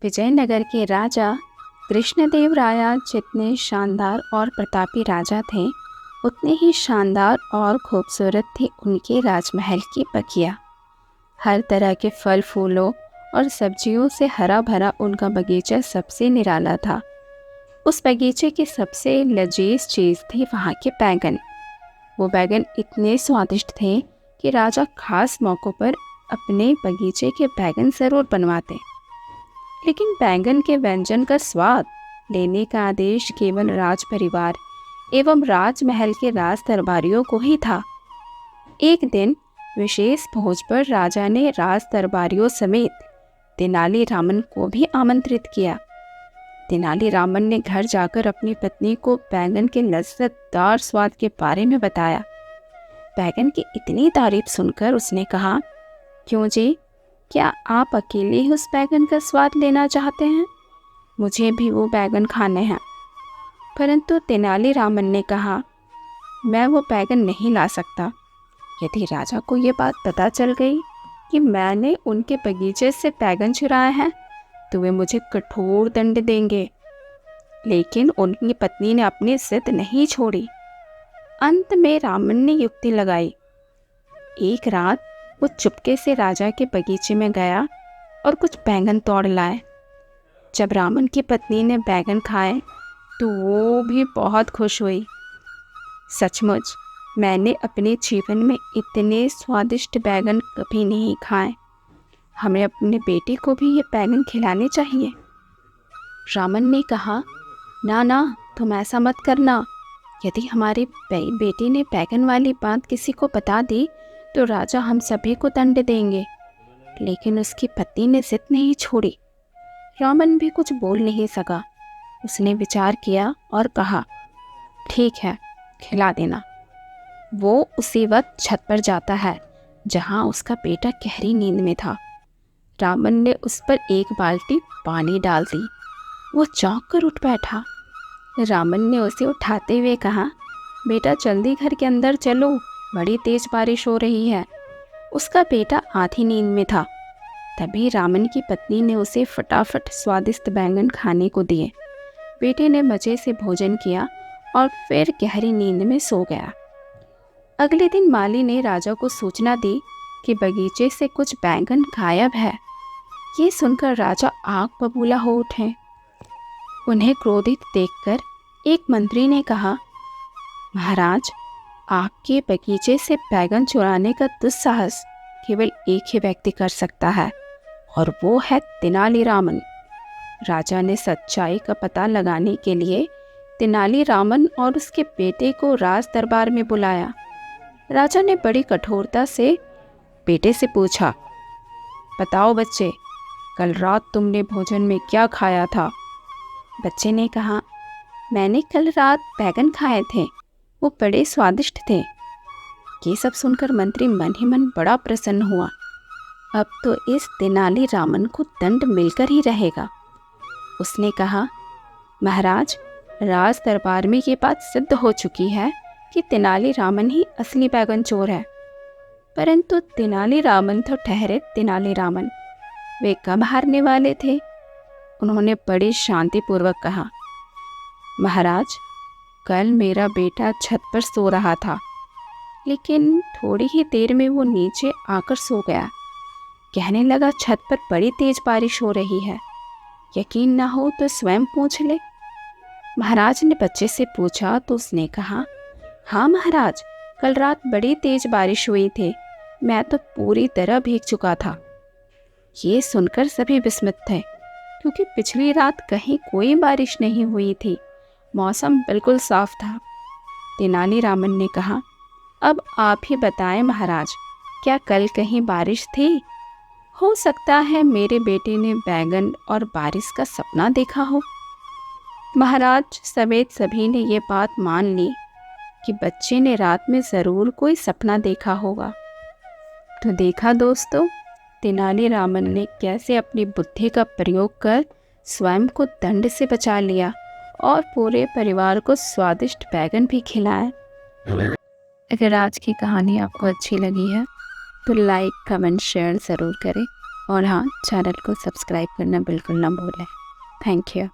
विजयनगर के राजा कृष्णदेव राय जितने शानदार और प्रतापी राजा थे, उतने ही शानदार और खूबसूरत थी उनके राजमहल की बगिया। हर तरह के फल फूलों और सब्जियों से हरा भरा उनका बगीचा सबसे निराला था। उस बगीचे की सबसे लजीज चीज़ थी वहाँ के बैंगन। वो बैंगन इतने स्वादिष्ट थे कि राजा खास मौक़ों पर अपने बगीचे के बैंगन ज़रूर बनवाते। लेकिन बैंगन के व्यंजन का स्वाद लेने का आदेश केवल राज परिवार एवं राजमहल के राज दरबारियों को ही था। एक दिन विशेष भोज पर राजा ने राज दरबारियों समेत तेनालीरामन को भी आमंत्रित किया। तेनालीरामन ने घर जाकर अपनी पत्नी को बैंगन के लज्जतदार स्वाद के बारे में बताया। बैंगन की इतनी तारीफ सुनकर उसने कहा, क्यों जी, क्या आप अकेले ही उस बैंगन का स्वाद लेना चाहते हैं? मुझे भी वो बैंगन खाने हैं। परंतु तेनालीरामन ने कहा, मैं वो बैंगन नहीं ला सकता। यदि राजा को ये बात पता चल गई कि मैंने उनके बगीचे से बैंगन चुराए हैं, तो वे मुझे कठोर दंड देंगे। लेकिन उनकी पत्नी ने अपनी जिद नहीं छोड़ी। अंत में रामन ने युक्ति लगाई। एक रात वो चुपके से राजा के बगीचे में गया और कुछ बैंगन तोड़ लाए। जब रामन की पत्नी ने बैंगन खाए तो वो भी बहुत खुश हुई। सचमुच मैंने अपने जीवन में इतने स्वादिष्ट बैंगन कभी नहीं खाए। हमें अपने बेटे को भी ये बैंगन खिलाने चाहिए। रामन ने कहा, ना ना, तुम ऐसा मत करना। यदि हमारे बेटे ने बैंगन वाली बात किसी को बता दी तो राजा हम सभी को दंड देंगे। लेकिन उसकी पत्नी ने जिद नहीं छोड़ी। रामन भी कुछ बोल नहीं सका। उसने विचार किया और कहा, ठीक है, खिला देना। वो उसी वक्त छत पर जाता है जहाँ उसका बेटा गहरी नींद में था। रामन ने उस पर एक बाल्टी पानी डाल दी। वो चौंक कर उठ बैठा। रामन ने उसे उठाते हुए कहा, बेटा जल्दी घर के अंदर चलो, बड़ी तेज बारिश हो रही है। उसका बेटा आधी नींद में था। तभी रामन की पत्नी ने उसे फटाफट स्वादिष्ट बैंगन खाने को दिए। बेटे ने मज़े से भोजन किया और फिर गहरी नींद में सो गया। अगले दिन माली ने राजा को सूचना दी कि बगीचे से कुछ बैंगन गायब है। ये सुनकर राजा आग बबूला हो उठे। उन्हें क्रोधित देखकर एक मंत्री ने कहा, महाराज, आपके बगीचे से बैंगन चुराने का दुस्साहस केवल एक ही व्यक्ति कर सकता है, और वो है तेनालीरामन। राजा ने सच्चाई का पता लगाने के लिए तेनालीरामन और उसके बेटे को राज दरबार में बुलाया। राजा ने बड़ी कठोरता से बेटे से पूछा, बताओ बच्चे, कल रात तुमने भोजन में क्या खाया था? बच्चे ने कहा, मैंने कल रात बैंगन खाए थे, वो बड़े स्वादिष्ट थे। ये सब सुनकर मंत्री मन ही मन बड़ा प्रसन्न हुआ। अब तो इस तेनालीरामन को दंड मिलकर ही रहेगा। उसने कहा, महाराज, राज दरबार में ये बात सिद्ध हो चुकी है कि तेनालीरामन ही असली बैंगन चोर है। परंतु तेनालीरामन तो ठहरे तेनालीरामन, वे कब हारने वाले थे? उन्होंने बड़ी शांतिपूर्वक कहा, महाराज, कल मेरा बेटा छत पर सो रहा था, लेकिन थोड़ी ही देर में वो नीचे आकर सो गया। कहने लगा, छत पर बड़ी तेज बारिश हो रही है, यकीन ना हो तो स्वयं पूछ ले। महाराज ने बच्चे से पूछा तो उसने कहा, हाँ महाराज, कल रात बड़ी तेज बारिश हुई थी, मैं तो पूरी तरह भीग चुका था। ये सुनकर सभी विस्मित थे, क्योंकि पिछली रात कहीं कोई बारिश नहीं हुई थी। मौसम बिल्कुल साफ था। तेनालीरामन ने कहा, अब आप ही बताएं महाराज, क्या कल कहीं बारिश थी? हो सकता है मेरे बेटे ने बैंगन और बारिश का सपना देखा हो। महाराज समेत सभी ने ये बात मान ली कि बच्चे ने रात में ज़रूर कोई सपना देखा होगा। तो देखा दोस्तों, तेनालीरामन ने कैसे अपनी बुद्धि का प्रयोग कर स्वयं को दंड से बचा लिया और पूरे परिवार को स्वादिष्ट बैंगन भी खिलाए। अगर आज की कहानी आपको अच्छी लगी है तो लाइक, कमेंट, शेयर ज़रूर करें। और हाँ, चैनल को सब्सक्राइब करना बिल्कुल ना भूलें। Thank you.